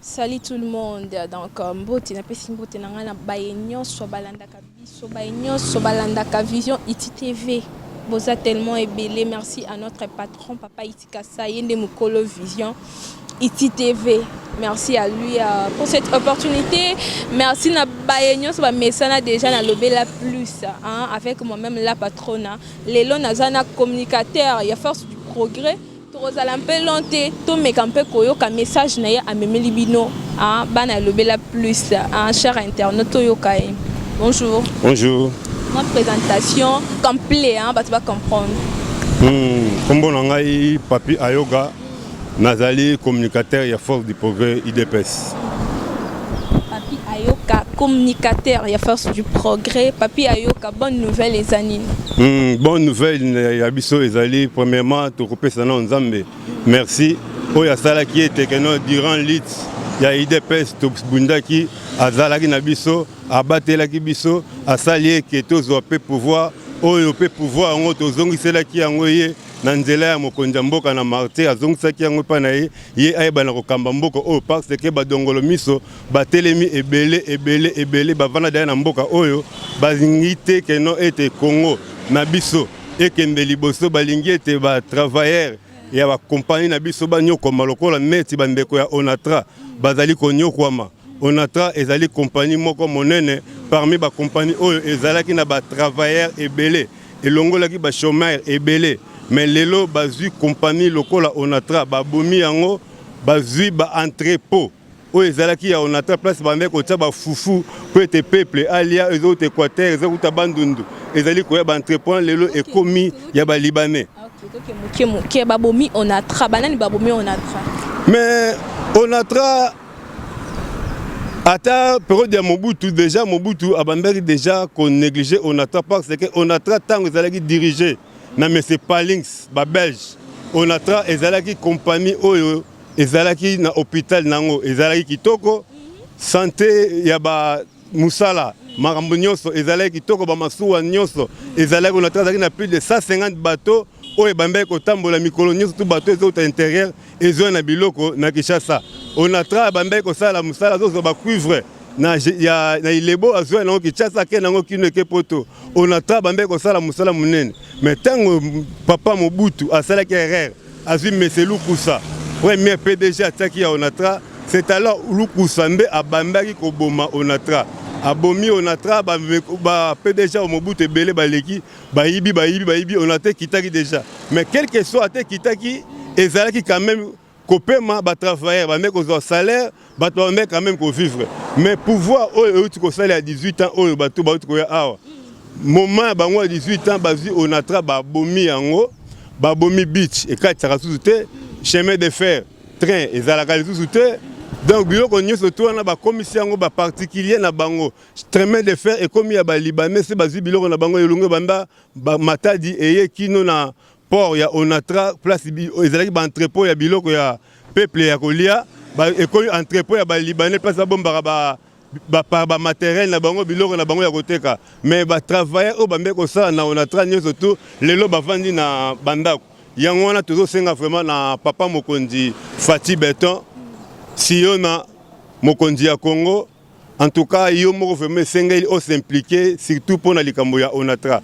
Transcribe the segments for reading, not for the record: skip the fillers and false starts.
Salut tout le monde. Donc, mbote na pesi mbote na ngana bayenyo so balandaka biso bayenyo so balandaka Vision Iti TV. Boza tellement ébélé. Merci à notre patron Papa Itikasa Yende Mukolo Vision Iti TV. Merci à lui pour cette opportunité. Merci na bayenyo so ba mesana déjà na lobela plus hein, avec moi-même la patronne. Lelo nazana communicateur, il y a force du progrès. Rozala mpe lonté to mekampe koyoka message na ye amemeli bino ah bana lobela plus un cher internaute toyoka. Bonjour. Bonjour. Ma présentation complète hein, tu vas comprendre. Kombo na ngai Papi Ayoga nazali communicateur ya force du progrès IDPS. Papi Ayoka communicateur ya force du progrès. Papi Ayoka bonne nouvelle les anines. Bonne nouvelle ya biso ezali premièrement to kopesa na Nzambe. Merci. Oya sala qui était que non durant lit ya IDPS to bundaki azalaki na biso abatelaki biso asali que tozo pe pouvoir oyo pe pouvoir ngo tozongiselaki yango ye na nzela ya mokonzi mboka na Martin azongisaki yango pa na ye ayebana kokamba mboka oyo parce que badongolo miso batelemi ebele bavana daya na mboka oyo bazingite que non ete Congo na biso ekende liboso balingi ete ba travailleur ya ba compagnie na biso banyokoma lokola neti bandeko ya Onatra bazali konyokwama. Onatra ezali compagnie moko monene parmi ba compagnie oyo ezalaki na ba travailleur ebele elongolaki ba chômeur ebele mais lelo bazui compagnie lokola Onatra babomi yango bazui ba entrepôt oyo ezalaki ya Onatra place bande ko tia ba fufu po ete peuple alia ezote Équateur ezokuta bandundu ezali ko ya ba entrepôt lelo ekomi ya ba libanais. OK babomi Onatra banani babomi Onatra mais Onatra ata période ya Mobutu déjà Mobutu abandaki déjà qu'on négligeait Onatra parce que Onatra tango ezalaki dirigé na monsieur Palings ba belge Onatra ezalaki compagnie oyo ezalaki na hôpital nango ezalaki kitoko santé ya ba musala makambo nyonso ezalaki kitoko ba masuwa nyonso ezalaki Onatra ezalaki na plus de 150 bateaux oyo bambaki kotambola mikolo nyonso tout bateau ezota intérieur ezo na biloko na Kinshasa. Onatra bambaki kosala musala zozo ba cuivre na ilebo azwa na Kinshasa ke nango kino ke poto Onatra bambaki kosala musala munene mais tango papa Mobutu asalaki erreur azwi monsieur Lukusa premier PDG ataki ya Onatra c'est alors Lukusa mbe abambaki koboma Onatra abomi Onatra ba PDG au Mobutu ebele baleki bayibi Onatra kitaki déjà mais quel que soit ate kitaki ezalaki quand même kopema ba travailleur ba mec au salaire ba mec quand même ko vivre mais pouvoir oyo tu ko salaire à 18 ans oyo ba tout ba ko ya awa moment bango à 18 ans bazi Onatra ba bomi yango ba bomi beach et ka tsaka sous-te chemin de fer train ezalaka sous-te donc biloko nyonso to na ba commission yango ba particulier na bango chemin de fer et comme ya ba libanais c'est bazi biloko na bango elongo banda ba matadi eye kino na port ya Onatra place ezalaki ba entrepôt ya biloko ya peuple ya kolia ba ekoyi entrepôt ya ba libanais place bomba ba matériel na bango biloko na bango ya koteka mais ba travailleur o bambe ko sala na Onatra nyonso to lelo bavandi na bandako yango wana tozo senga vraiment na papa mokonzi Fati Beton Siona mokonzi ya Congo en tout cas yo moko vraiment senga il o s'impliquer surtout pour na likambo ya Onatra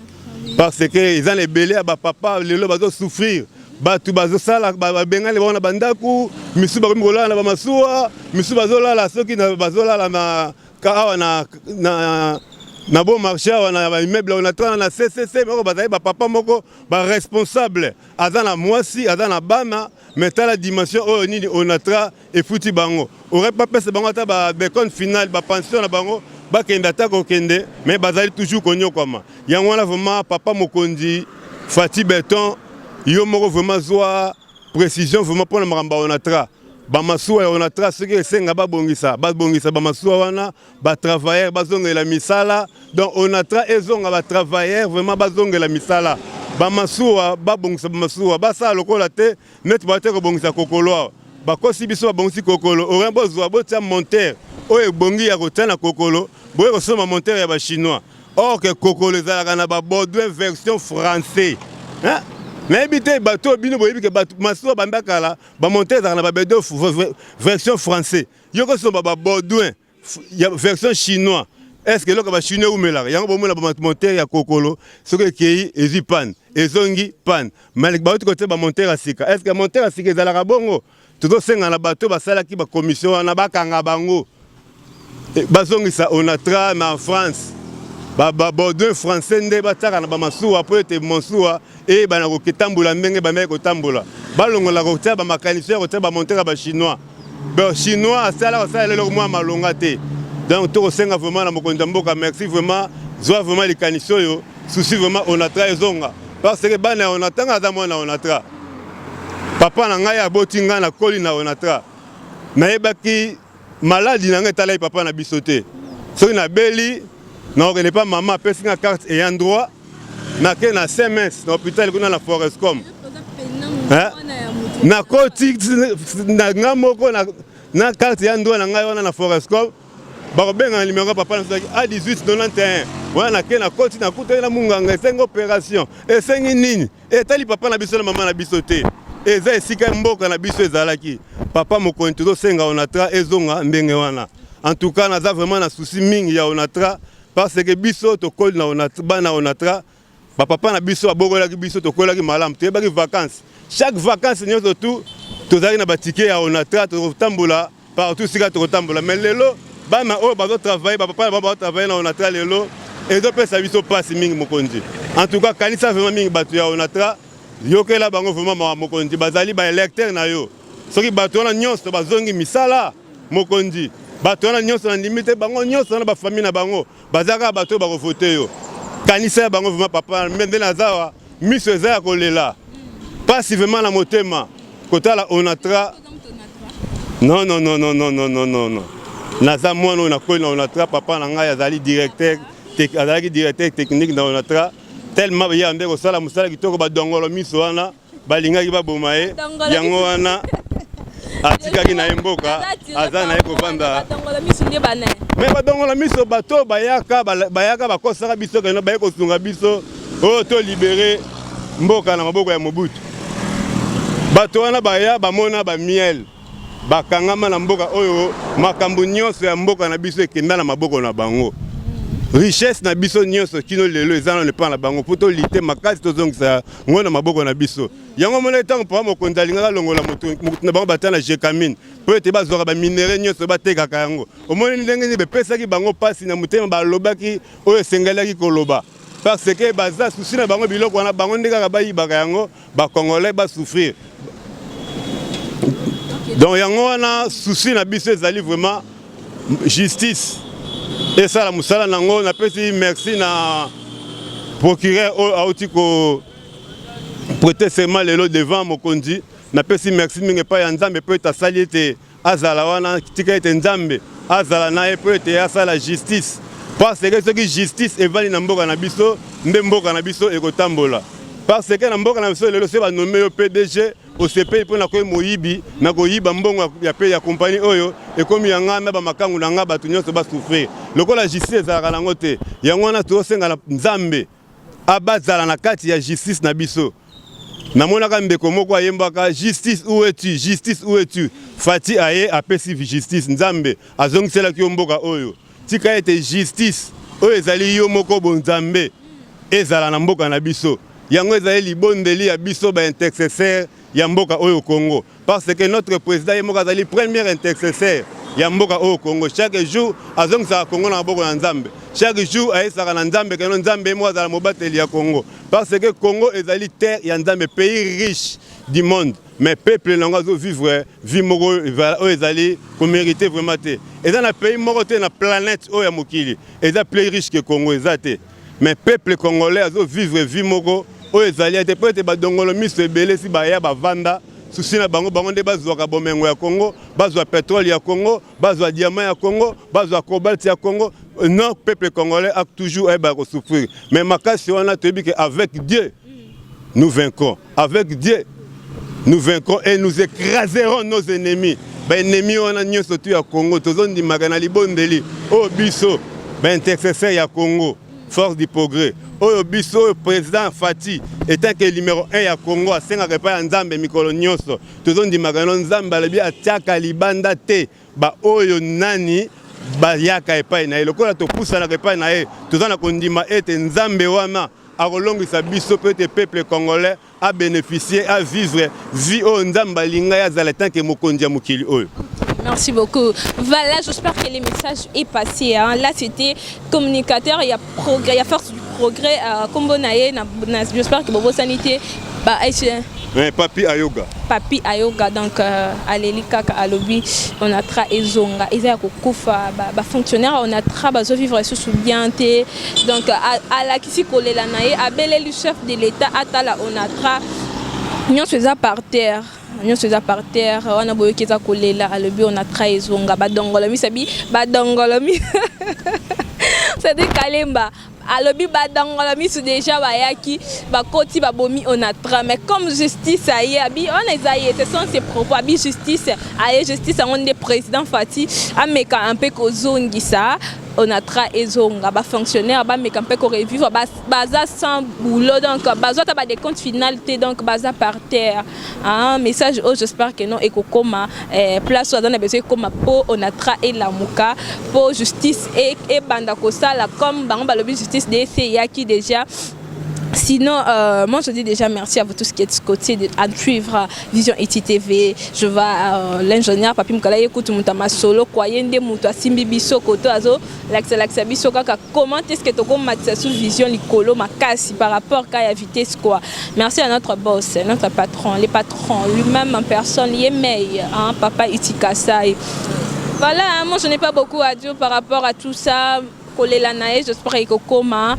parce que ils ont les belés à papa lelo bazo souffrir batu bazo sala bengali bona bandaku misu ba ngola na ba masuwa misu bazo lala soki na bazo lala na kawa na bon marché na ba immeuble Onatra na CCC moko bazali ba papa moko ba responsable azana mwasi azana bana mais la dimension oyo nini Onatra et futi bango aurait pas pèse bango ata ba bécon final ba pension na bango bakende atako kende mais bazali toujours konyo koma yango wana vraiment papa mokonzi Fati Beton yo moko vraiment zoa précision vraiment pour le maramba Onatra ba masuwa Onatra ce que senga ba bongisa ba masuwa wana ba travailleur bazongela misala donc Onatra ezonga ba travailleur vraiment bazongela misala ba masuwa ba bongisa ba masuwa ba sa lokola te net ba te ko bongisa kokolo ba kosi biso ba bongisi kokolo orembo zoa botia monteur oyo bongi ya kotana kokolo boye kosoma monteur ya ba chinois or que kokolo ezalaka na ba Baudouin version français hein Mais éviter bateau bino boyebi que bateau masuwa bambakala ba monter dans la bateau version français. Yoko so ba Baudouin version chinois. Est-ce que le chinois ou melaka yango bomona ba monter ya kokolo soki kei ezipan ezongi pan mais ba autre côté ba monter à sika. Est-ce que monter à sika ezalaka bongo todo senga na bateau basalaki ba commission na bakanga bango bazongisa onatra na en France. Baudouin français nde bataka na bamasuwa po ete monsuwa e bana ko ketambula ndenge bameke kotambola balongola ko tia ba mécanicien ko tia ba monter ba chinois ba chinois asala le mwa malonga te donc to senga vraiment na mokonza mboka merci vraiment zwa vraiment les canisio yo souci vraiment onatra ezonga parce que bana onatanga za mwana onatra papa na ngai aboti nga na koli na onatra na yebaki maladi na ngai tala papa na bisote soki na beli non, on n'est pas maman, parce que la carte est en droit. Na ke na CMS, na hôpital kuna na Forestcom. Na koti na ngamoko na carte en droit na ngai wana na Forestcom. Ba benga numéro papa na a 1891. Wana ke na koti na kuta na munganga sengo opération. Et sengi nini? Et tali papa na biso na maman na biso te. Eza esika mboka na biso ezalaki. Papa mokonzi to senga onatra ezonga ndenge wana. En tout cas, naza vraiment na souci mingi ya onatra. Parce que biso to kol na onatra papa na biso abokolaki biso to kolaki malam te baki vacances chaque vacances nyoto tout tozali na batike ya onatra to tambola partout sika to tambola mais lelo bana o bazo travailler papa ba travailler na onatra lelo et do pesa biso passe mingi mokonzi en tout cas kanisa vraiment mingi batu ya onatra yokela bango vraiment mokonzi bazali ba électeur na yo soki batu na nyonso bazongi misala mokonzi bato wana nyonso na limite bango nyonso na ba famille na bango bazaka bato ba voter yo kanisa bango vraiment papa mende na zawa miso eza kolela pas si vraiment na motema kotala onatra non naza mwana na ko na onatra papa na ngai azali directeur technique na onatra tellement ya ndeko sala musala kitoko ba dongolo miso wana balingaki ba bomae yango wana atikaki na mboka aza na ekovanda mais badongola miso bato bayaka bakosaka biso keno baye kosunga biso oyo to libere mboka na maboko ya Mobutu bato wana baya bamona bamiel bakangama na mboka oyo makambo nyonso ya mboka na biso ekenda na maboko na bango richesse na biso nyonso kino lelo ezana ne pa na bango poto lite makasi tozongisa ngona maboko na biso yango mona tango pa mokonzi alingaka longola mutu na bango batana jekamine po ete bazwaka ba minere nyonso batekaka yango omoni ndenge ni bepesaki bango pasi na mutema balobaki oyo esengelaki koloba parce que baza souci na bango biloko wana bango ndeka bayibaka yango ba congolais ba souffrir donc yango wana souci na biso ezali vraiment justice. Et ça, la moussala nango, na pesi merci na procureur auti ko prêter serment lelo devant mokonzi. Na pesi merci mingi pa ya nzambe peut ta saliete azala wana tika ete nzambe azala na e peut te asala justice. Parce que ce qui justice evali na mboka na biso, nde mboka na biso ekotambola. Parce que na mboka na biso lelo se ba nommer PDG au CP pour na ko moyibi na ko yiba mbongo ya pe ya compagnie oyo et comme yanga na ba makangu na nga batu nyonso ba souffrir lokola justice ezalaka nango te yango wana to senga na nzambe abazala na kati ya justice na biso namonaka mbeko moko ayembaka justice où es-tu Fati aye apesi justice nzambe azongisela ki mboka oyo tika ete justice oyo ezali yo moko bonzambe ezala na mboka na biso yango ezali libondeli ya biso ba intercesseur ya mboka oyo Congo parce que notre président yemoko azali premier intercesseur ya mboka oyo Congo chaque jour azongisa Congo na mboka na nzambe chaque jour aesaka na nzambe keno nzambe mo azala mobateli ya Congo parce que Congo ezali terre ya nzambe pays riche du monde mais peuple nango zo vivre vie moko oyo ezali ko mériter vraiment te eza na pays moko te na planète oyo ya mokili eza plus riche que Congo ezate mais peuple congolais azo vivre vie moko oyo ezali ete po ete badongolo miso ebele si baya bavanda susi na bango bango nde bazwaka bomengo ya Congo bazwa pétrole ya Congo bazwa diamant ya Congo bazwa cobalt ya Congo non peuple congolais a toujours eba ko souffrir mais makasi wana toyebi que avec Dieu nous vaincrons avec Dieu nous vaincrons et nous écraserons nos ennemis ba ennemis wana nyonso tu ya Congo tozondimaka na libondeli o biso ba intercesseur ya Congo force du progrès. Oyo biso président Fati étant que numéro 1 ya Congo asengaka epai ya Nzambe mikolo nyonso. Tozondimaka no Nzambe alobi atiaka libanda te ba oyo nani bayaka epai na ye. Lokola topusanaka epai na ye toza na kondima ete Nzambe wana akolongisa biso pe ete peuple congolais a bénéficié, à vivre vie oyo Nzambe alinga ya zala tant que mokonzi ya mokili oyo. Merci beaucoup. Voilà, j'espère que le message est passé. Hein. Là, c'était communicateur, il y a progrès, il y a force du progrès. J'espère que Bobo Sanité, Papi Ayoga. Papi Ayoga, donc Aléli Kaka Alobi, on a tra ezonga, Isa Kokufa, fonctionnaire, on a tra bazo vivre sous bien té. Donc à la kisi kolela nae, à Belé le chef de l'État, Atala on a tra, nous faisons par terre. Nous sommes par terre, on a besoin de coller là, on a trahi zonga, badongolomi, sabi, badongolomi. C'est des kalemba. Alobi badongolomi sous déjà bayaki, bakoti babomi on a tra. Mais comme justice aïe, abi on est aïe, ce sont ses propos, abi justice, aïe justice, on est président Fati, ameka un peu kozongi ça. On a tra ezonga ba fonctionnaire ba mekampe ko revivre baza sans boulot donc baza ta ba des comptes finalité donc baza par terre un message oh j'espère que non ekokoma place dans na besoin comme po on a tra et la muka pour justice et banda ko sala comme bango ba lobby justice DCA qui déjà. Sinon, moi je dis déjà merci à vous tous qui êtes côté à suivre Vision ITV. Je vais l'ingénieur Papi Mkala écoute Moutama solo Kwayende Mouta Simbi Biso Koto Azo l'axa Biso Kaka comment est-ce que tu as sous Vision Likolo Makasi par rapport à la vitesse quoi. Merci à notre boss, notre patron, les patrons, lui-même en personne, Yemei, hein, Papa Itikasai. Voilà, moi je n'ai pas beaucoup à dire par rapport à tout ça. J'espère que coma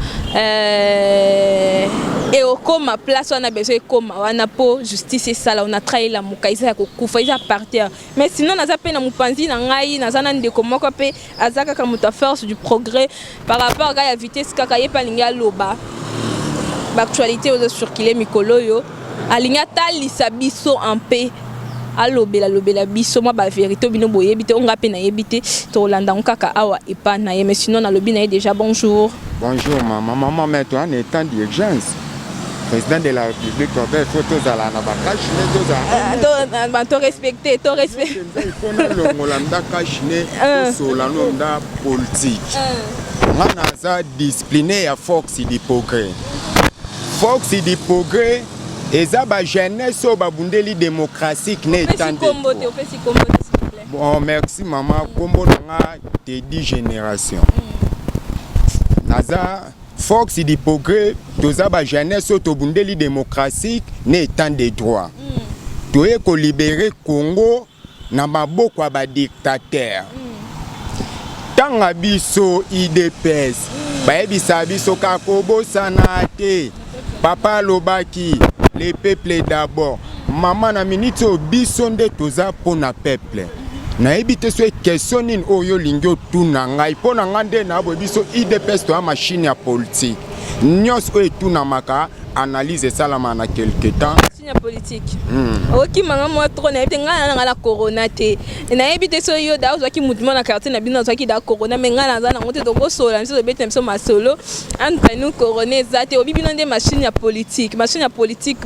et au coma place on a besoin coma on a pas justice et ça là on a trahi la mukaisa ya kokufa isa partir mais sinon naza pe na mupanzi na ngai naza na ndeko moko pe azaka ka muta force du progrès par rapport à la vitesse kaka yepa linga loba l'actualité aux circuler mikolo yo alinga talisa biso en paix. Alobela biso ma ba vérité bino boye bité on ngape na yebité to landa kaka awa epa na ye mais sinon na lobi na déjà bonjour. Bonjour maman maintenant en état d'urgence. Président de la République Robert photos à la nabakash ne to respecter il faut le molanda kashne so la nda politique. On a discipliné à force du progrès. Force du progrès et ça ba jeunesse au babundeli démocratique n'est pas bon merci maman combo nga te 10 générations naza force du progrès toza ba jeunesse au babundeli démocratique n'est pas de droit toye ko libérer Congo na maboko ba dictateur tanga biso IDPS ba ebisa biso ka kobo sanate papa lobaki les peuples d'abord. Maman na minute bisonde toza pona peuple. Na ebite so question nin oyo lingyo tuna ngai pona ngande na bo biso IDPS to machine ya politique. Nyos o tuna maka analyse salama na quelque temps. Politique. Ok, maman moi trop na ebite ngana la corona te. Na ebite so yo da ozaki mouvement na quartier na bino ozaki da corona mais ngana za na ngote to ko sola nso bete mso masolo entre nous corona zate obi bino nde machine ya politique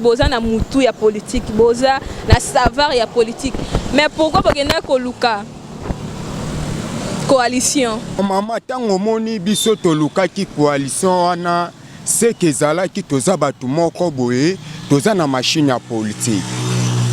boza na mutu ya politique boza na savoir ya politique mais pourquoi bokenda ko luka coalition maman tango moni biso to luka ki coalition wana c'est que zala ki toza batu moko boye toza na machine ya politique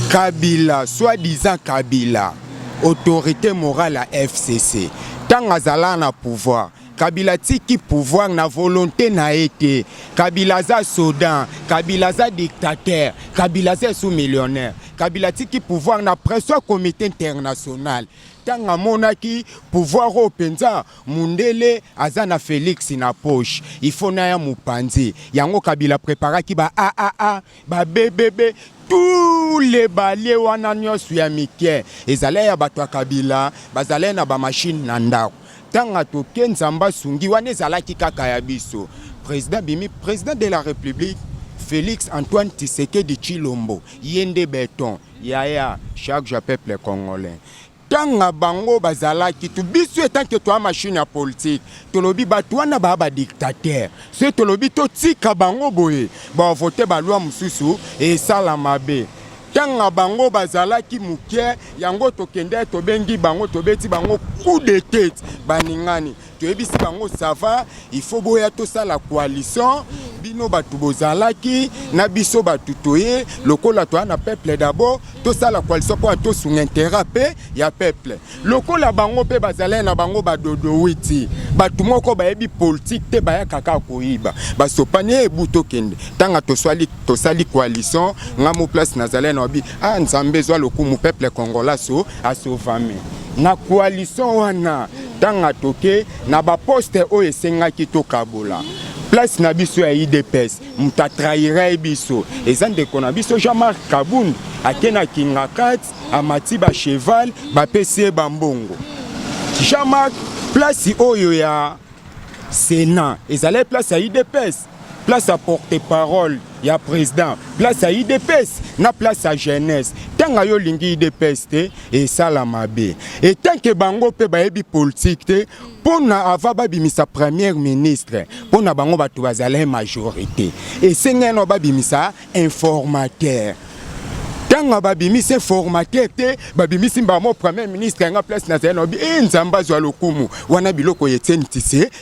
Kabila soi-disant Kabila autorité morale à FCC tant azala na pouvoir Kabila tiki pouvoir na volonté na été Kabila za sodan Kabila za dictateur Kabila za sous-millionnaire Kabila tiki pouvoir na pression comité international tanga monaki pouvoir au penza mundele azana Félix na poche il faut na ya mupanzi yango Kabila prépara ki ba ba bébé tous les balais wana nyosu ya mikie ezale ya bato Kabila bazale na ba machine na ndako tanga to kenzamba sungi wana ezala ki kaka ya biso président de la République Félix Antoine Tshisekedi Tshilombo yende béton yaya chaque jour peuple congolais tanga bango bazalaki tu biso etant que toi machine ya politique tolobi bato wana ba dictateur se tolobi to tika bango boye ba voter ba loi mususu et sala mabe tanga bango bazalaki muke yango tokende tobengi bango tobeti bango coup de tête baningani toyebisi bango ça va il faut boya to sala coalition bino batu bozalaki na biso batu toye lokola to na peuple d'abord to sala coalition pour to sun intérêt pe ya peuple lokola bango pe bazalé na bango badodo witi batu moko bayebi politique te baya kaka koyiba basopanie ebuto kende tanga to sali coalition ngamo place nazalé na bi ah nzambe zwa lokumu peuple congolais so asovame na coalition wana tanga toke na ba poste o esengaki to kabola place na biso ya IDPS muta trahira biso ezande kona biso Jean-Marc Kabund akena kingakat amati ba cheval ba pese bambongo Jean-Marc place oyo ya Sénat ezale place ya IDPS place à porte-parole ya président place à IDPS na place à jeunesse tanga yo lingi IDPS te et sala mabe et tant que bango pe bayebi politique te pona ava babimisa premier ministre pona bango batu bazala majorité et sengeno babimisa informateur tanga babimisa informateur te babimisi mbamo premier ministre nga place na zeno bi nzamba zwa lokumu wana biloko yetseni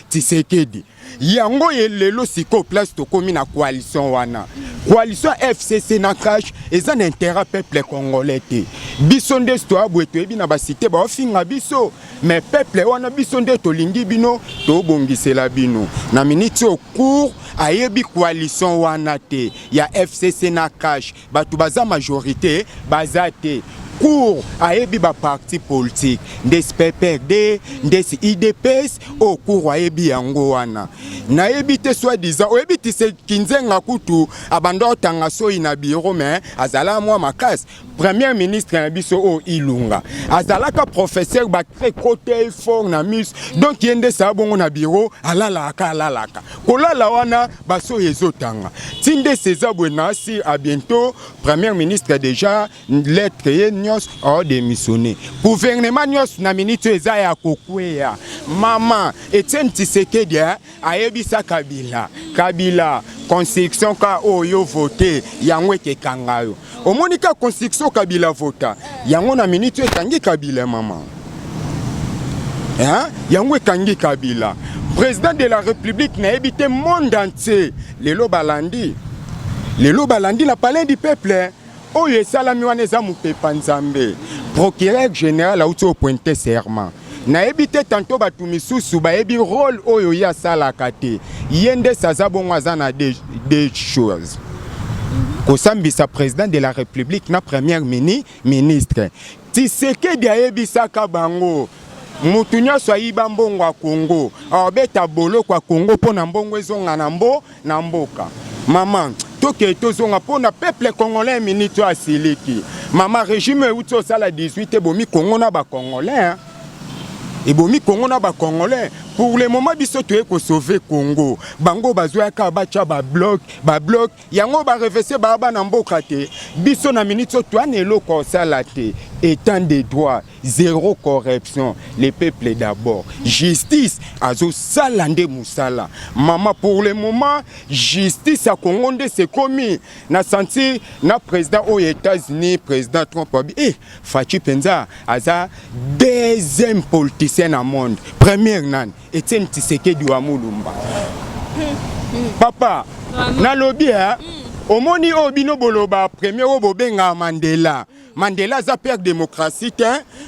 Tshisekedi yango lelo siko place to komi na coalition wana coalition FCC na cash eza na intérêt peuple congolais te biso nde sto abweto ebi na basité ba ofinga biso mais peuple wana biso nde to lingi bino to bongisela bino na minute au cours ayebi coalition wana te ya FCC na cash batu baza majorité bazate cours ayebi ba parti politique des PPRD des IDPS au cours ayebi yango wana na yebi te soi-disant oyebi tise kinzenga kutu abando tanga so ina bureau mais azala moi makas premier ministre na biso o Ilunga azalaka professeur ba très côté fort na mus donc yende sa bongo na bureau alalaka kolala wana baso ezotanga tinde César Bwenasi à bientôt premier ministre déjà lettre nyos a démissionné gouvernement nyos na minute eza ya kokweya mama Etienne Tshisekedi ayebisa Kabila construction ka oyo voté yango ekekangayo omonika construction Kabila vota yango na minute ekangi Kabila mama yango ekangi Kabila président de la République na ebité monde entier lelo balandi la palais du peuple oyo esalami wana eza mopepa nzambe procureur général auti pointé serment na ebité tantôt batu misusu bayebi rôle oyo ya salaka te yende saza bongo aza na des choses kosambisa président de la République na premier ministre Tshisekedi ayebisaka bango mutu nyonso ayiba mbongo ya Congo abeta boloko ya Congo mpona mbongo ezonga na mboka mama toke tozonga mpona peuple congolais minito asiliki mama régime euti osala 18 ebomi Congo na bacongolais ebomi Congo na bacongolais pour le moment biso toye ko sauver Congo bango bazwaka bacha ba bloc yango ba reverser ba na mboka te biso na minute to anelo ko sala te état de droit zéro corruption les peuples d'abord justice azo salande musala mama pour le moment justice à Congo nde c'est commis na senti na président aux États-Unis président Trump Fachi Penza aza deuxième politicien au monde première nan Etienne Tshisekedi wa Mulumba papa na lobby omoni obino boloba premier obobenga Mandela za père démocratie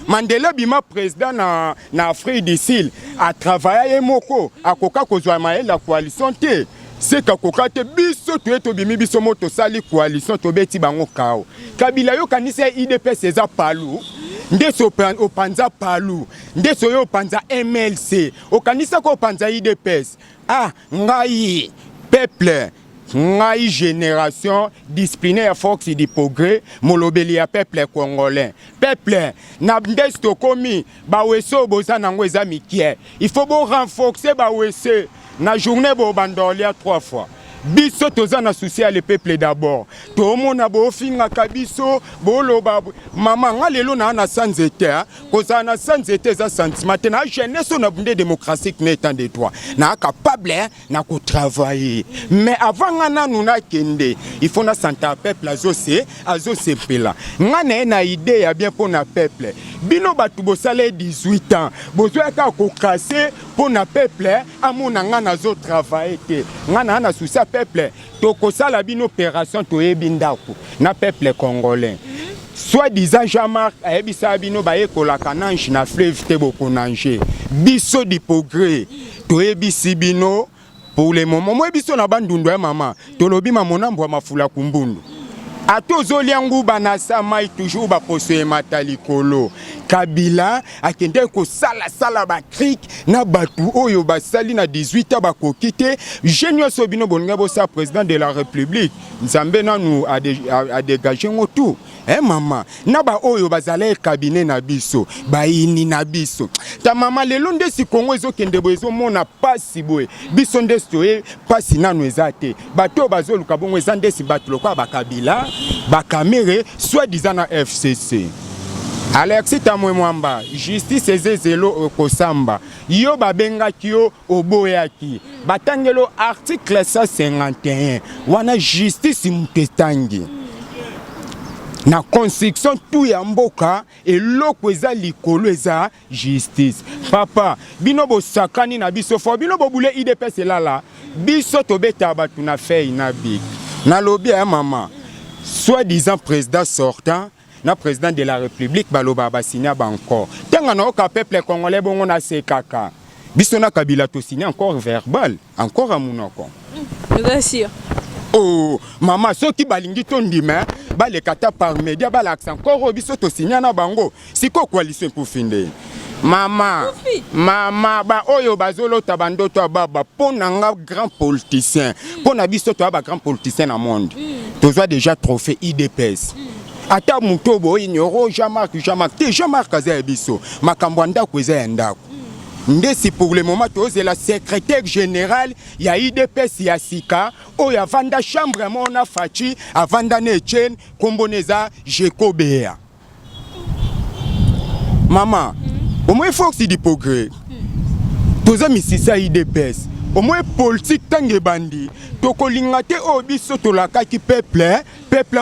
Mandela bima président na Afrique du Sud a travaillé moko akoka kozwa la coalition te c'est kakoka te biso to bimi biso moto sali coalition to beti bango kao Kabila yo kanisa IDPS eza palu ndeso opanza palu ndeso yo opanza MLC okanisa ko opanza IDPS ngai peuple ngai génération disciplinée à force du progrès molobeli ya peuple congolais peuple na ndesto komi baweso boza nango eza mikie il faut bo renforcer bawese na journée bo bandolia 3 fois biso toza na souci ya le peuple d'abord tomona bofingaka biso boloba mama nga lelo na sanzete kozala na sanzete eza sentiment te na jeunesse na bunde démocratique na état de droit na capable na kotravailler mais avant nga nanu nakende il faut na santa peuple azosepela nga na idée ya bien pour na peuple bino batu bosala 18 ans bozwaka kokase pour na peuple amona nga nazo travailler te nga na souci peuple tokosala bino opération toyebi ndako na peuple congolais soi-disant Jean-Marc ayebisa bino bayekolaka nange na fleuve te bokonange biso d'hypocrite toyebisi bino pour le moment moi biso na bandundu ya mama tolobi mamonambo ya mafula kumbundu atozolia nguba na samai toujours baposo emata likolo Kabila akende ko sala ba krik na batu oyo basali na 18 ans bakoki te jeune sobino bolinga bosa président de la république nzambe nanu a dégager ngotu mama na ba oyo bazala cabinet na biso baini na biso ta mama lelo ndesi Kongo ezokende boezo mona pasi boye biso ndestoye pasi nanu ezate bato bazoluka bongo ezandesi bato lokwa bakabila bakamere soi-disant na FCC Alexis Tamwe Mwamba, justice ezezelo kosamba. Yo babengaki yo oboyaki. Batangelo article 151. Wana justice mutetangi. Na construction tout ya mboka eloko eza likolo eza justice. Papa, bino bo sakani na biso fo bino bo bule IDPS lala. Biso tobeta batu na fei na big. Na lobby ya mama. Soi-disant président sortant na président de la République baloba basigna encore. Tanga na oka peuple congolais bongo na sekaka. Biso na Kabila to signer encore verbal, encore à monoko. Bien sûr. Oh, maman soki balingi to ndima, ba le kata par média ba l'accent encore biso to signer na bango. Siko coalition pour finde. Mama, mama, ba oyo bazolo tabando to baba pona nga grand politicien. Pona biso to ba grand politicien na monde. Toza déjà trophée IDPS. Ata mutobo ignoro Jean-Marc te Jean-Marc Azabiso makambwanda kweza yandako ndesi pour le moment c'est la secrétaire générale ya IDPS ya sika oya vanda chambre mona fachi avanda nechen komboneza Jekobea mama au moins force d'hypocrite toza misisa IDPS au moins politique tangue bandi tokolinga te obiso tolakaki peuple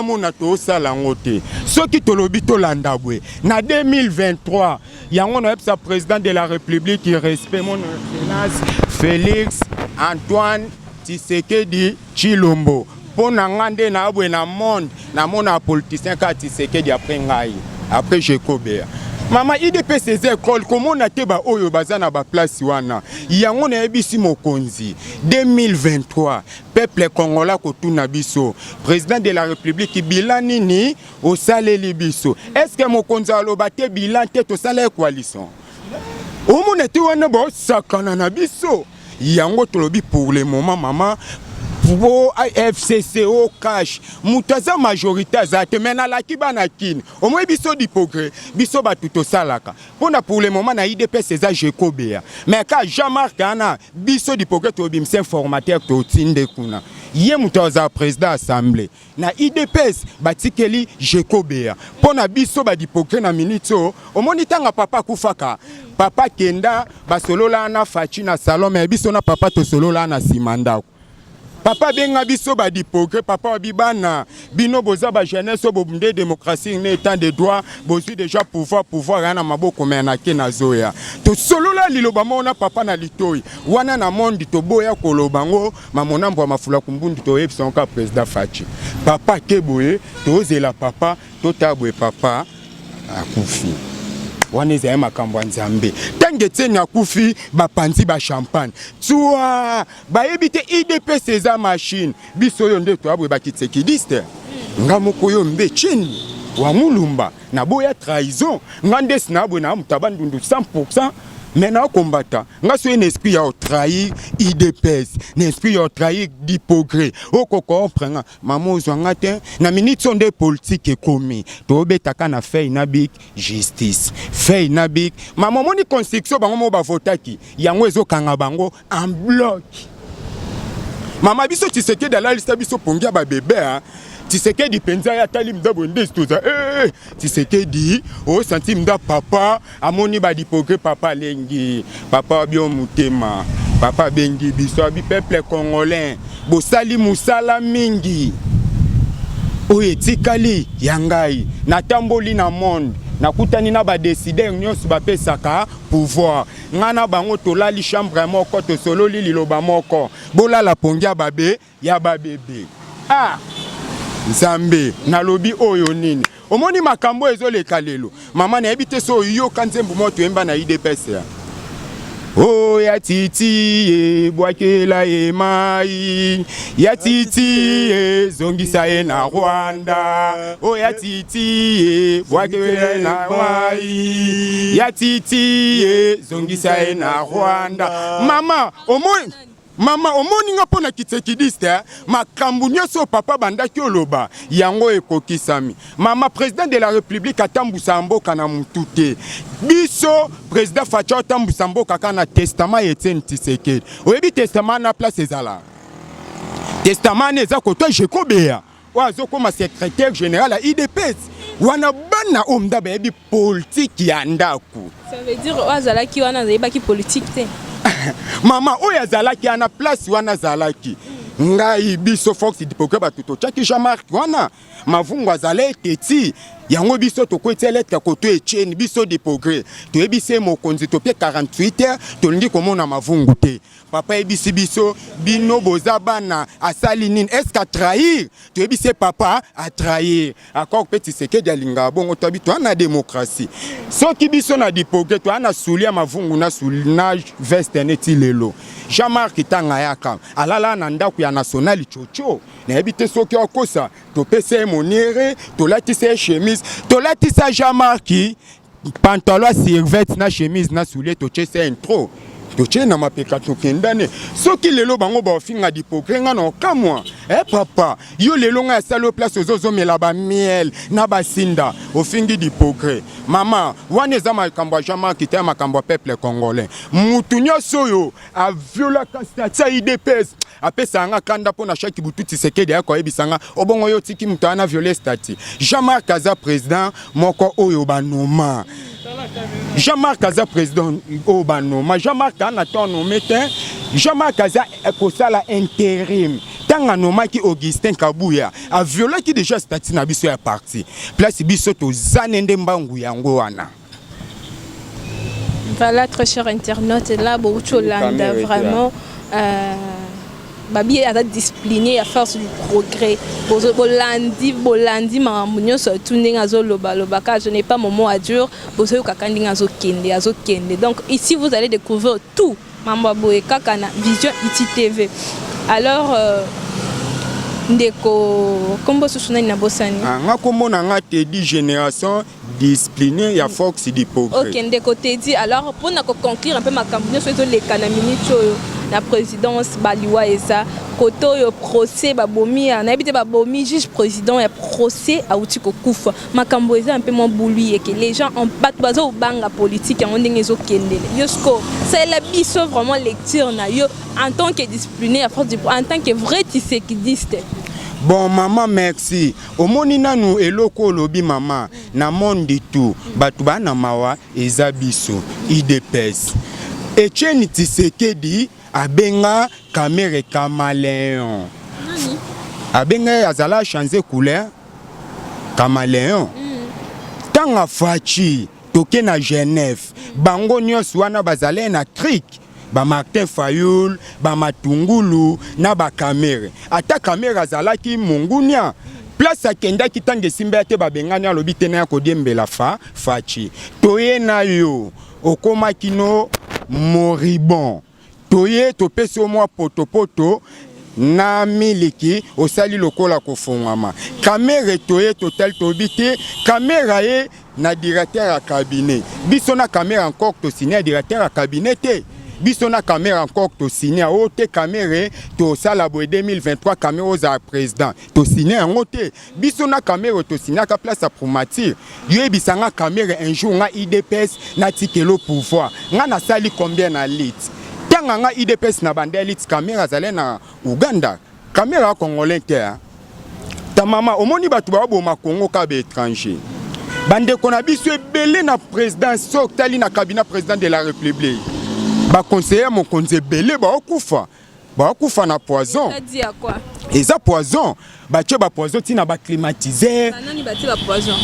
mona to sala ngote soki tolobi tolanda bwe na 2023 yango na epsa président de la République qui respect mon excellence Félix Antoine Tshisekedi Tshilombo pona ngande na bwe na monde na mona politicien ka Tshisekedi après ngai après Jekobea Mama IDPS ces écoles comment on a te ba oyo bazana ba place wana yango na ebisi mokonzi 2023 peuple congolais kotuna biso président de la République bilan nini au saleli biso est-ce que mokonzi aloba te bilan te to sala coalition o monete wana ba sakana na biso yango tolobi pour le moment mama pour FCC au cash mutaza majorité azate mena la kibana kin au moins biso d'hypocrite biso batuto salaka pour le moment na IDPS c'est Jekobea mais ka Jean-Marc ana biso d'hypocrite obimse formateur to tinde kuna ye mutaza président assemblée na IDPS batikeli Jekobea pona biso ba d'hypocrite na minito au monitanga papa kufaka papa kenda basolola na fachi na salon mais biso na papa to solola na simanda Papa benga biso ba dipoke papa bibana bino boza ba jeunesse bobunde démocratie ne état de droit bozi déjà pouvoir na maboko mena ke na zoya to solola liloba mona papa na litoi wana na monde to boya kolobango mamonambo ya mafula kumbundi to yebsonka président Fachi papa keboye to zela papa to tabwe papa akufi waneze ya makambo nzambe tange tsenya kufi bapanzi ba champagne tsoa bayebite IDPS eza machine biso yo nde to abwe bakitsekidiste ngamoko yo mbe chini wa mulumba na boya trahison ngande sinabwe na mutabandundu 100% maintenant combattant nga so un esprit ya trahir IDPS un esprit ya trahir d'hypocrite o ko comprendre maman ozwanga te na minute sonde politique ekomi to betaka na fei na big justice fei na big maman moni construction bango mo ba votaki yango ezokanga bango en bloc Mama biso Tshisekedi la liste biso pongia ba bébé hein. Tshisekedi penza ya tali mda bonde stoza. Tshisekedi o senti mda papa amoni ba dipogre papa lengi. Papa bio mutema. Papa bengi biso bi peuple congolais. Bo sali musala mingi. Oye tikali yangai natamboli na monde. Nakutani na ba décider nyonso ba pesaka pouvoir ngana bango tolali chambre moko to solo liloba moko bola la pongia babe ya ba bébé Nzambe nalobi oyo nini omoni makambo ezoleka lelo mama na yebite so yo kanzembu moto emba na IDPS ya oh ya titi bwakela mai ya titi zongisa na Rwanda oh ya titi bwakela na mai ya titi zongisa na Rwanda Mama omoni nga pona kitsekidiste makambu nyoso papa bandaki oloba yango ekokisami mama président de la république atambusa mboka na mutute biso président Facha atambusa mboka kana testament Etienne Tshisekedi oyebi testament na place ezala testament eza koto Jekobea wazo koma secrétaire général à IDPS wana bana omda bebi politique ya ndaku ça veut dire wazala ki wana zebaki politique te Mama oya zalaki ana place wana zalaki ngai biso Fox dipoke batuto chaki Jean-Marc wana mavungu azale teti yango biso to kweteletka koto echeni biso dipogre to ebise mokonzi to pie 48 heures to lingi komona mavungu te papa ebisi biso bino bozabana asali nini est-ce qu'à trahir to ebise papa a trahir encore petit Tshisekedi alinga bongo to bitu na démocratie soki biso na dipogre to ana sulia mavungu na sulnage veste neti lelo Jean-Marc tanga yaka alala na ndaku ya nationali chocho na ebite soki akosa to pese monere to latise chemise to latisa Jean-Marc pantalon survêt na chemise na soulier to chese intro to chena mapeka to kendane soki lelo bango ba ofinga dipogre nga na kamwa papa yo lelo nga salo place ozozo melaba miel na basinda ofingi dipogre mama wana za makambo Jean-Marc te makambo peuple congolais mutu nyoso yo a viola constatia IDPS apesa nga kanda pona shaki butu Tshisekedi yako ebisanga obongo yo tiki mutu ana violer statut Jean-Marc aza président moko oyo banoma Jean-Marc aza président o banoma Jean-Marc ana ton nommé Jean-Marc aza ekosala intérim tanga nomaki Augustin Kabuya a violé qui déjà statut na biso ya parti place biso to zanende mbangu yango wana. Voilà, très cher internaute, là beaucoup Landa vraiment babi a discipliné à force du progrès. Bolandi mamunyo surtout n'engazo loba car je n'ai pas mon mot à dire. Bozo kakandi ngazo kende. Donc ici vous allez découvrir tout. Mamba boye kakana Vision ITV. Alors ndeko kombo susuna na bosani. Nga kombo na nga te di génération disciplinée ya Fox di progrès. OK ndeko te di alors pour na conclure un peu makambo sur les kanaminicho la présidence baliwa eza koto yo procès babomi na habité babomi juge président et procès a uti kokufa makambo eza un peu moins bouli et que les gens en bat bazo banga politique en ndenge zo kendele yosko c'est la biso vraiment lecture na yo en tant que discipliné à force du en tant que vrai tissekidiste. Bon maman merci omoni nanu eloko lobi mama na monde tout batu bana mawa eza biso IDPS Etienne Tshisekedi abenga caméra caméléon abenga azala changer couleur caméléon tanga fachi toke na Genève bango nyos wana bazale na cric ba Martin Fayoul ba Matungulu na ba caméra ata caméra azalaki mongunia place akenda kitande simba te babengani alobi te na kodembela fachi toye na yo okoma kino moribond toye topesi au moins poto na miliki osali lokola kofungama caméra toye total tobite caméra ye na directeur à cabinet biso na caméra encore to signer directeur à cabinet te biso na caméra encore to signer o te caméra to sala bo 2023 caméra aux président to signer en te biso na caméra to signer ka place à promatir yo ebisanga caméra un jour nga IDPS na tikelo pouvoir nga na sali combien na lit tanganga IDPS na bandeli caméra zale na Uganda caméra congolais te ta mama omoni batu ba boma Congo ka be étranger bande kona biso ebele na président soktali na cabinet président de la République ba conseiller mon konze belé ba okufa na poison ça dit à quoi eza poison batie ba poison tina ba climatiseur nani batie ba poison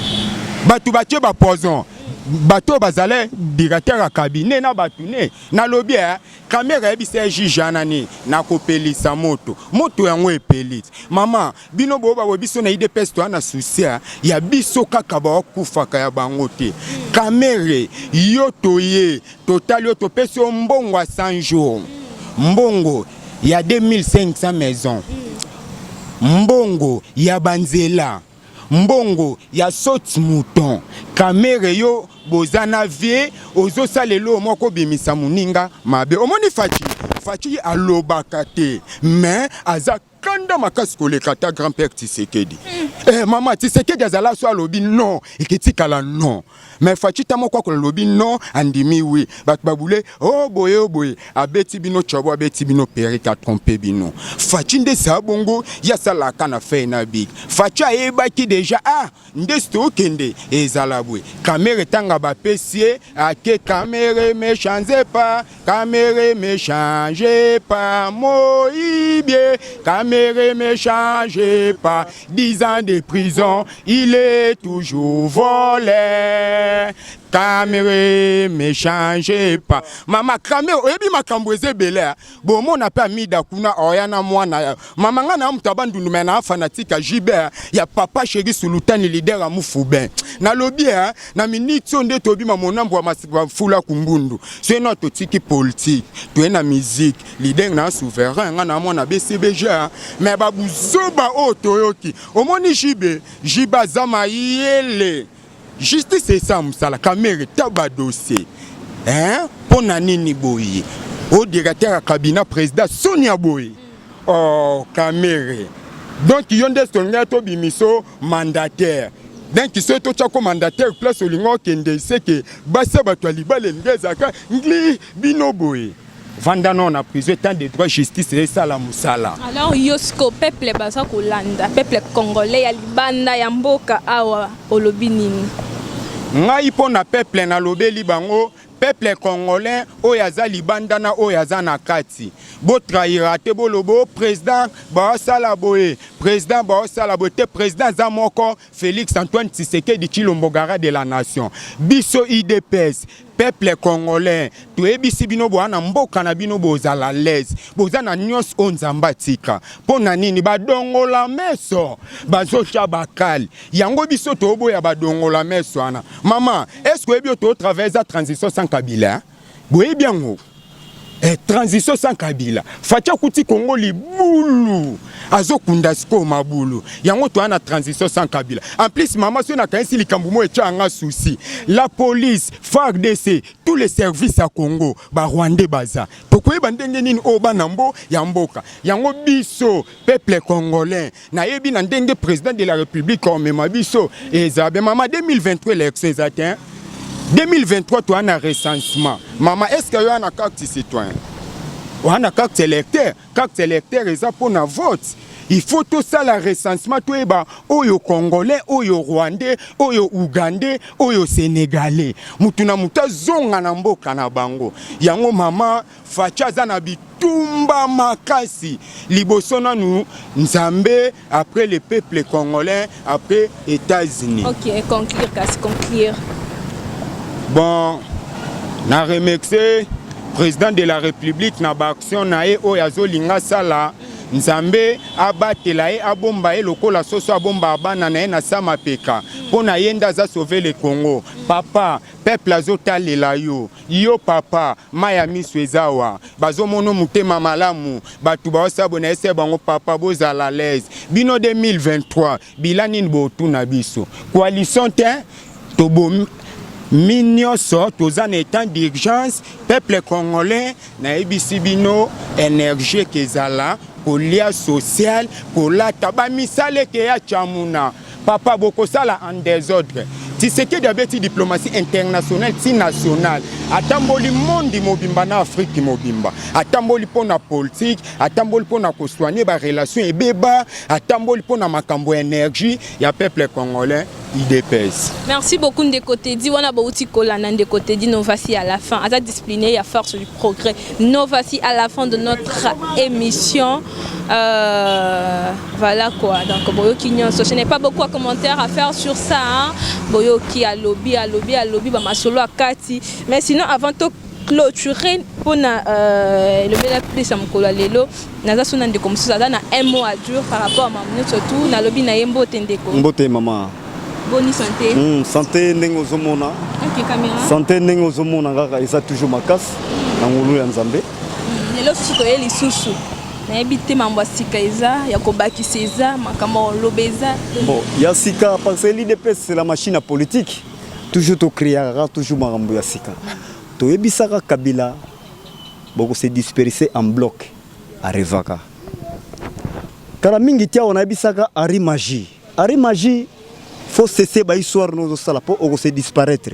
batu batie ba poison bato bazale directeur à cabinet na batune na lobby caméra ebisa jijana ni na kopelisa moto yango epelite mama bino boba biso na IDPS to na souci ya biso kaka ba okufaka ya bango te caméra yo toye total yo topesi mbongo à 100 jours mbongo ya 2500 maisons mbongo ya banzela mbongo ya soti mouton caméra yo bozana vie ozo salelo moko bimisa muninga mabe omoni fachi alobaka te mais aza kanda makasi koleka ta grand-père Tshisekedi mama Tshisekedi azala so alobi non eketikala non mais fachi ta moko ko lobi non andimi oui bat babule oh boye abeti bino chabo abeti bino perika tromper bino fachi nde sabongo ya sala kana fe na big fachi ayebaki déjà nde stokende ezala bwe caméra tanga ba pesie ake caméra me change pas moibie caméra me change pas 10 ans de prison il est toujours volé caméra me change pas mama caméra oyebi makambo ezebele bomo na pa mida kuna oyana mwana mama ngana mutabandu numena fanatique jibe ya papa chéri sulutani leader amufuben na lobby na minute onde tobima monambo wa masifula kumbundu c'est notre tiki politique to na musique leader na souverain ngana mwana BCBG mais babuzoba otoyoki omoni jiba zama yele justice c'est ça musala caméra taba dossier pona nini boyi au directeur à cabinet président Sonia Boyi oh caméra donc yonde songa to bimiso mandataire donc qui soit to mandataire place olingo kende c'est que basa bato libale ngezaka ngli bino boyi Vandano na prison tant de droit justice et ça la musala. Alors yosko peuple basa kolanda peuple congolais ya libanda ya mboka awa olobi nini ngai pona peuple na lobeli bango peuple congolais oyaza libanda na oyaza na kati bo trahira te bolobo président ba sala boye président ba sala bote président za moko Félix Antoine Tshisekedi Tshilombo Gara de la nation biso IDPS peuple congolais to ebisi bino bo na mboka na bino bozala l'aise bozana nyos onzamba tika pona nini badongola meso bazocha bakali yango biso to boya badongola meso ana mama est-ce que ebio to traverser transition sans Kabila boye biango transition sans Kabila fatia kuti Congo libulu azokunda siko mabulu yango to ana transition sans Kabila en plus maman so na kanisi likambu mo etanga souci la police FARDC tous les services à Congo ba Rwandais baza pourquoi bandenge nini oba nambo ya mboka yango biso peuple congolais na yebi na ndenge président de la République comme mabiso ezabe mama 2023 élection exactement 2023 tu as un recensement. Maman, est-ce qu'il y a un carte citoyen? Ou un carte électeur? Carte électeur, c'est pour un vote. Il faut tout ça, le recensement, tout est bas. Oyo Congolais, oyo Rwandais, oyo Ougandais, oyo Sénégalais. Mutuna muta zonga na mboka na bango. Yango mama, facha zanabi tumba makasi. Libosona nous, Nzambe, après le peuple congolais, après États-Unis. Ok, conclure, casse, conclure. Bon, na remercié président de la République na ba action na e oyazo linga sala Nzambe abatela e abomba e lokola soso abomba bana na e na sama peka pona yenda za sauver le Congo papa peuple azotalela yo papa maya miswezawa bazomono mutema malamu batu ba osabona ese bango papa bozala l'aise bino 2023 bilani botu na biso coalition te tobo Mignon sort aux en état d'urgence, peuple congolais, na ebisibino énergie kezala, kolia social, kola tabamisale ke ya chamuna. Papa boko sala en désordre. Si c'est que d'abeti diplomatie internationale, si nationale, atamboli monde mobimba na Afrique mobimba, atamboli pona politique, atamboli pona ko soigner ba relation et beba, atamboli pona makambo énergie ya peuple congolais. IDPS. Merci beaucoup de côté dit on a beaucoup kolana de côté dit nous voici à la fin à discipliné à force du progrès nous voici à la fin de notre émission voilà quoi donc boyoki nyonso je n'ai pas beaucoup de commentaires à faire sur ça hein? Boyoki à lobby ba masolo akati mais sinon avant de clôturer pour le bel plus à mkola lelo naza sona de comme ça na un mot à dire par rapport à maman surtout na lobby na yembo tendeko mbote maman. Bonne santé. Santé nengo zomona. OK caméra. Santé nengo zomona ngaka isa toujours makasi na ngulu ya Nzambe. Lelo suko yeli susu. Na ebité mambo sika eza ya kobaki seza makamo lobeza. Bon, ya sika parce que l'IDPS c'est la machine politique. Toujours to créera toujours marambo ya sika. To ebisaka Kabila boko se disperser en bloc à Revaka. Kala mingi tia on ebisaka ari magie. Ari magie faut cesser ba histoire nos sala po o se disparaître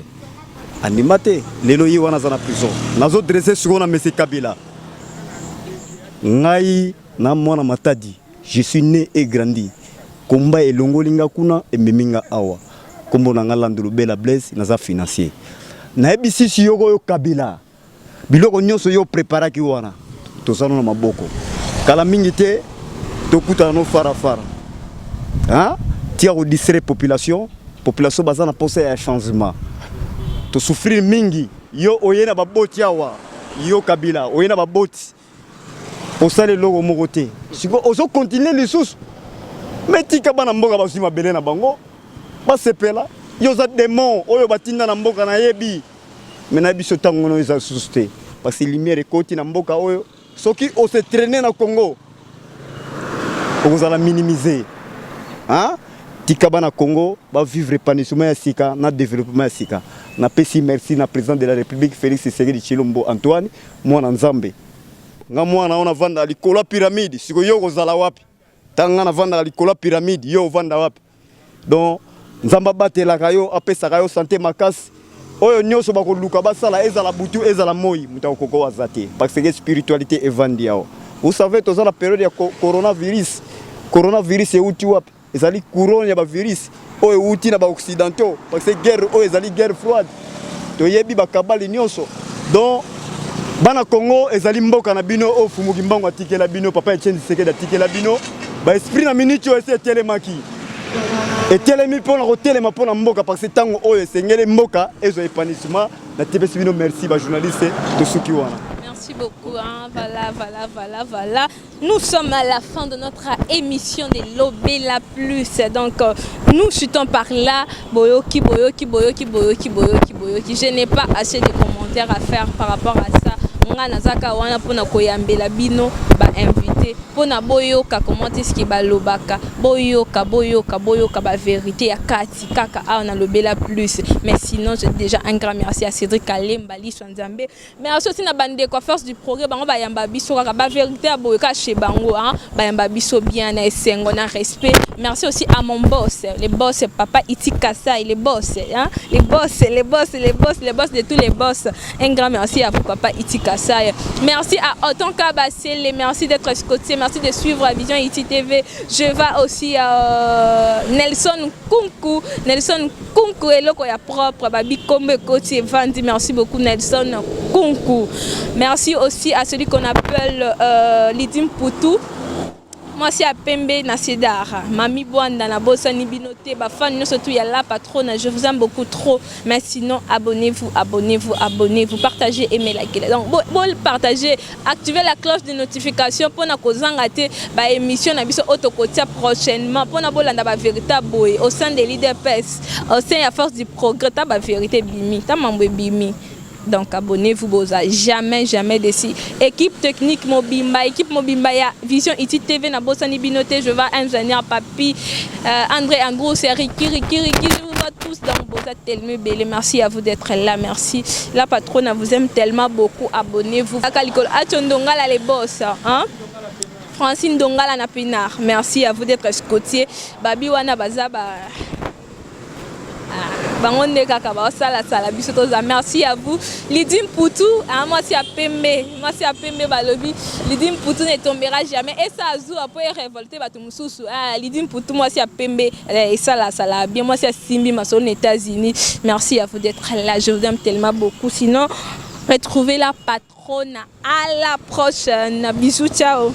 animate lelo yi wana za na prison nazo dresser sur na monsieur Kabila ngai na mwana matadi je suis né et grandi komba elongolinga kuna ememinga awa kombo na ngalandulu bela blaise naza financier na ebisi si yoko yo Kabila biloko nyonso yo prépara ki wana tozana na maboko kala mingi te tokuta no fara hein tia au distraire population bazana penser à changement to souffrir mingi yo oyena ba boti awa yo Kabila oyena ba boti osale logo mokote siko ozo continuer les sous metika bana mboka ba sima belé na bango ba sepela yo za démon oyo batinda na mboka na yebi mena biso tango no za susté parce que lumière ekoti na mboka oyo soki o se traîner na Congo on la minimiser hein Tikaba na Congo va vivre épanouissement ya sika na développement ya sika na pesi merci na président de la République Félix Tshisekedi Tshilombo Antoine mwana Nzambe nga mwana ona vanda likolo pyramide siko yo kozala wapi tanga na vanda likolo pyramide yo vanda wapi donc Nzamba batelaka yo apesaka yo santé makasi oyo nyonso bakoluka basala ezala butu ezala moi mutakoko wazate parce que spiritualité evandi yao vous savez toza la période ya coronavirus euti wapi ezali couronne ya ba virus oyo uti na ba occidentaux parce que guerre oyo ezali guerre froide to yebi ba kabali nyonso donc bana Congo ezali mboka na bino o fumuki mbango atikela bino papa Etienne Tshisekedi atikela bino ba esprit na minute oyo ese telemaki etelemi pona kotelema pona mboka parce que tango oyo esengele mboka ezo épanouissement na tebesi bino merci ba journaliste to suki wana. Merci beaucoup. Hein. Voilà. Nous sommes à la fin de notre émission de Lobé la Plus. Donc, nous chutons par là. Boyoki. Je n'ai pas assez de commentaires à faire par rapport à ça. nga nazaka wana pona koyambela bino ba invité pona boyoka comment est-ce que balobaka boyoka ba vérité ya kati kaka a on a lobela plus mais sinon j'ai déjà un grand merci à Cédric Kalemba Liso Nzambe mais aussi na bande quoi force du progrès bango ba yamba biso kaka ba vérité ya boyoka chez bango hein ba yamba biso bien na esengo na respect merci aussi à mon boss les boss papa Itikasa les boss hein les boss de tous les boss un grand merci à vous papa Itikasa. Merci à Autant Kabassel, merci d'être scotché, merci de suivre la Vision ITV. Je vais aussi à Nelson Kunku et le propre Babi Kombe Côté Vandi. Merci beaucoup Nelson Kunku. Merci aussi à celui qu'on appelle Lidim Poutou. Moi c'est à Pembe Nasidara, Mami Bwanda na Bossa Nibinote, ba fan surtout y a la patronne, je vous aime beaucoup trop. Mais sinon abonnez-vous, partagez, aimez, likez. Donc bon partagez, activez la cloche de notification pour na kozangate ba émission na biso autokotia prochainement pour na bolanda ba véritable boy au sein de l'IDPS, au sein à force du progrès ta ba vérité bimi, ta mambo bimi. Donc abonnez-vous boza jamais déci. Équipe technique Mobimba ya Vision ITV na Bossa Nibinote, je vais ingénieur Papi, André Angro, c'est Riki, je vous vois tous dans Bossa tellement belle. Merci à vous d'être là, merci. La patronne vous aime tellement beaucoup, abonnez-vous. Akalikol Atondongala les boss, hein? Francine Dongala na Pinar, merci à vous d'être scotier. Babi wana bazaba. bangonde kaka ba sala sala biso toza. Merci à vous. Lydie Mputu, moi si à Pembe balobi, Lydie Mputu ne tombera jamais et ça azou après révolter ba tumususu. Lydie Mputu moi si à Pembe et sala sala bien moi si à Simbi maso aux États-Unis. Merci à vous d'être là. Je vous aime tellement beaucoup. Sinon retrouvez la patronne à la prochaine. Bisous, ciao.